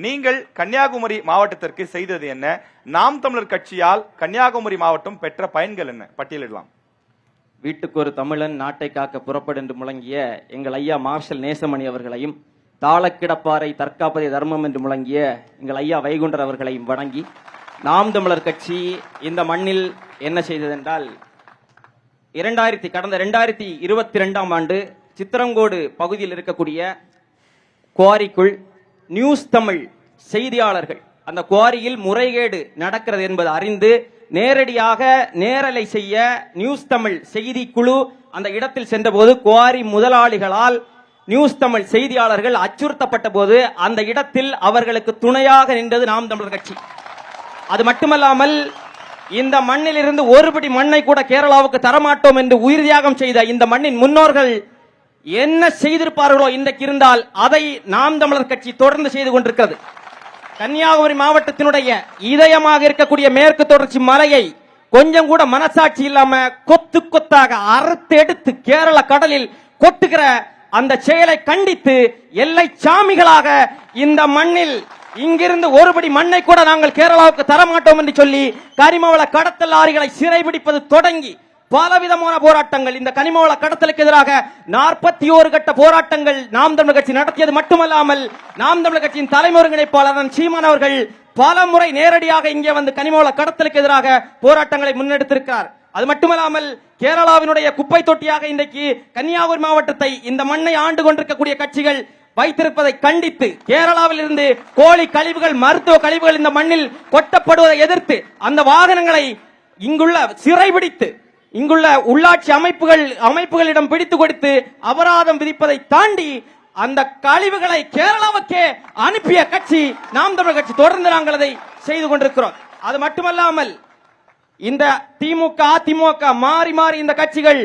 நீங்கள் கன்னியாகுமரி மாவட்டத்திற்கு செய்தது என்ன? நாம் தமிழர் கட்சியால் கன்னியாகுமரி மாவட்டம் பெற்ற பயன்கள் என்ன? பட்டியலிடலாம். வீட்டுக்கு ஒரு தமிழன் நாட்டை காக்க புறப்படு என்று முழங்கிய எங்கள் ஐயா மார்ஷல் நேசமணி அவர்களையும், தாளக்கிடப்பாறை தற்காப்பதை தர்மம் என்று முழங்கிய எங்கள் ஐயா வைகுண்டர் அவர்களையும் வணங்கி, நாம் தமிழர் கட்சி இந்த மண்ணில் என்ன செய்ததென்றால், கடந்த 2022ஆம் ஆண்டு சித்திரங்கோடு பகுதியில் இருக்கக்கூடிய குவாரிக்குள் நியூஸ் தமிழ் செய்தியாளர்கள் அந்த குவாரியில் முறைகேடு நடக்கிறது என்பது அறிந்து நேரடியாக நேரலை செய்ய நியூஸ் தமிழ் செய்தி குழு அந்த இடத்தில் சென்றபோது குவாரி முதலாளிகளால் நியூஸ் தமிழ் செய்தியாளர்கள் அச்சுறுத்தப்பட்ட போது அந்த இடத்தில் அவர்களுக்கு துணையாக நின்றது நாம் தமிழர் கட்சி. அது மட்டுமல்லாமல் இந்த மண்ணில் இருந்து ஒருபடி மண்ணை கூட கேரளாவுக்கு தரமாட்டோம் என்று உயிர் தியாகம் செய்த இந்த மண்ணின் முன்னோர்கள் என்ன செய்திருப்பார்களோ இன்றைக்கு இருந்தால் அதை நாம் தமிழர் கட்சி தொடர்ந்து செய்து கொண்டிருக்கிறது. கன்னியாகுமரி மாவட்டத்தினுடைய இதயமாக இருக்கக்கூடிய மேற்கு தொடர்ச்சி மலையை கொஞ்சம் கூட மனசாட்சி இல்லாம கொத்து கொத்தாக அறுத்து எடுத்து கேரள கடலில் கொட்டுகிற அந்த செயலை கண்டித்து எல்லை சாமிகளாக இந்த மண்ணில் இங்கிருந்து ஒருபடி மண்ணை கூட நாங்கள் கேரளாவுக்கு தரமாட்டோம் என்று சொல்லி கனிமவள கடத்தல் லாரிகளை சிறைபிடிப்பது தொடங்கி பலவிதமான போராட்டங்கள், இந்த கனிமவள கடத்தலுக்கு எதிராக 41 கட்ட போராட்டங்கள் நாம் தமிழர் கட்சி நடத்தியது மட்டுமல்லாமல் நாம் தமிழர் கட்சியின் தலைமை ஒருங்கிணைப்பாளர் சீமான் அவர்கள் பல முறை நேரடியாக இங்கே வந்து கனிமவள கடத்தலுக்கு எதிராக போராட்டங்களை முன்னெடுத்திருக்கிறார். அது மட்டுமல்லாமல் கேரளாவினுடைய குப்பை தொட்டியாக இன்றைக்கு கன்னியாகுமரி மாவட்டத்தை இந்த மண்ணை ஆண்டு கொண்டிருக்கக்கூடிய கட்சிகள் வைத்திருப்பதை கண்டித்து கேரளாவில் இருந்து கோழி கழிவுகள், மருத்துவ கழிவுகள் இந்த மண்ணில் கொட்டப்படுவதை எதிர்த்து அந்த வாகனங்களை இங்குள்ள சிறைபிடித்து இங்குள்ள உள்ளாட்சி அமைப்புகளிடம் பிடித்து கொடுத்து அபராதம் விதிப்பதை தாண்டி அந்த கழிவுகளை கேரளாவுக்கே அனுப்பிய கட்சி நாம் தமிழர் கட்சி. தொடர்ந்து நாங்கள் அதை செய்து கொண்டிருக்கிறோம். அது மட்டுமல்லாமல் இந்த திமுக அதிமுக மாறி மாறி இந்த கட்சிகள்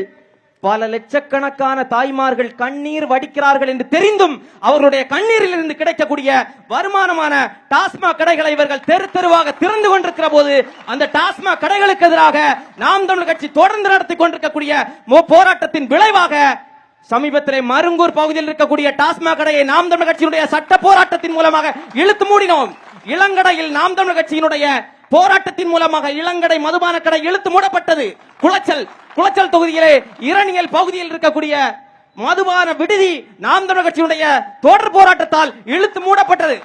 பல லட்சக்கணக்கான தாய்மார்கள் கண்ணீர் வடிக்கிறார்கள் என்று தெரிந்தும் அவர்களுடைய கண்ணீரில் இருந்து கிடைக்கக்கூடிய வருமானமான டாஸ்மாக் கடைகளை இவர்கள் தெரு தெருவாக திறந்து கொண்டிருக்கிற போது அந்த டாஸ்மாக் கடைகளுக்கு எதிராக நாம் தமிழர் கட்சி தொடர்ந்து நடத்தி கொண்டிருக்கக்கூடிய போராட்டத்தின் விளைவாக சமீபத்திலே மருங்கூர் பகுதியில் இருக்கக்கூடிய டாஸ்மாக் கடையை நாம் தமிழர் கட்சியினுடைய சட்ட போராட்டத்தின் மூலமாக இழுத்து மூடினோம். இளங்கடையில் நாம் தமிழர் கட்சியினுடைய போராட்டத்தின் மூலமாக இளங்கடை மதுபான கடை இழுத்து மூடப்பட்டது. குளச்சல் தொகுதியிலே இரணியல் பகுதியில் இருக்கக்கூடிய மதுபான விடுதி நாம் தமிழர் கட்சியினுடைய தொடர் போராட்டத்தால் இழுத்து மூடப்பட்டது.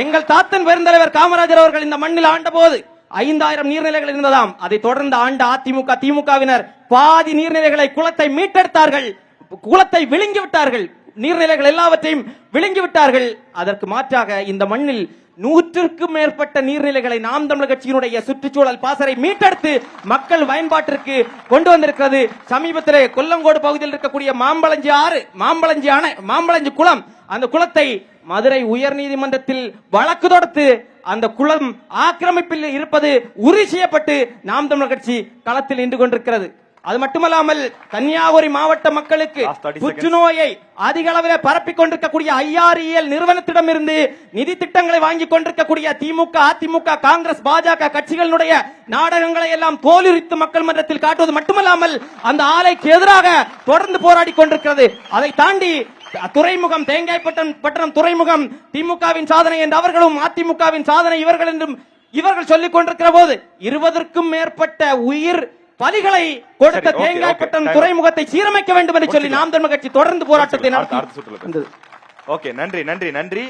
எங்கள் தாத்தன் பெருந்தலைவர் காமராஜர் அவர்கள் இந்த மண்ணில் ஆண்ட போது 5000 நீர்நிலைகள் இருந்ததாம். அதை தொடர்ந்து ஆண்ட அதிமுக திமுகவினர் பாதி நீர்நிலைகளை குளத்தை மீட்டெடுத்தார்கள், குளத்தை விழுங்கிவிட்டார்கள், நீர்நிலைகள் எல்லாவற்றையும் விழுங்கிவிட்டார்கள். அதற்கு மாற்றாக இந்த மண்ணில் 100க்கும் மேற்பட்ட நீர்நிலைகளை நாம் தமிழர் கட்சியினுடைய சுற்றுச்சூழல் பாசறை மீட்டெடுத்து மக்கள் பயன்பாட்டிற்கு கொண்டு வந்திருக்கிறது. சமீபத்திலே கொல்லங்கோடு பகுதியில் இருக்கக்கூடிய மாம்பழஞ்சி ஆறு, மாம்பழஞ்சி அணை, மாம்பழஞ்சி குளம், அந்த குளத்தை மதுரை உயர் நீதிமன்றத்தில் வழக்கு தொடுத்து அந்த குளம் ஆக்கிரமிப்பில் இருப்பது உறுதி செய்யப்பட்டு நாம் தமிழர் கட்சி களத்தில் நின்று கொண்டிருக்கிறது. அது மட்டுமல்லாமல் கன்னியாகுமரி மாவட்ட மக்களுக்கு புற்றுநோயை அதிக அளவில் பரப்பிக் கொண்டிருக்கக்கூடிய ஐஆர்இஎல் நிறுவனத்திடமிருந்து நிதி திட்டங்களை வாங்கிக் கொண்டிருக்கக்கூடிய திமுக அதிமுக காங்கிரஸ் பாஜக கட்சிகளுடைய நாடகங்களை எல்லாம் தோலுரித்து மக்கள் மன்றத்தில் காட்டுவது மட்டுமல்லாமல் அந்த ஆலைக்கு எதிராக தொடர்ந்து போராடி கொண்டிருக்கிறது. அதை தாண்டி துறைமுகம், தேங்காய்பட்டணம் துறைமுகம் திமுகவின் சாதனை என்று அவர்களும் அதிமுகவின் சாதனை இவர்கள் என்றும் இவர்கள் சொல்லிக் கொண்டிருக்கிற போது 20க்கும் மேற்பட்ட உயிர் பலிகளை கொடுத்த தேங்காய்பட்டணம் துறைமுகத்தை சீரமைக்க வேண்டும் என்று சொல்லி நாம் தமிழர் கட்சி தொடர்ந்து போராட்டத்தை நடத்தி. நன்றி.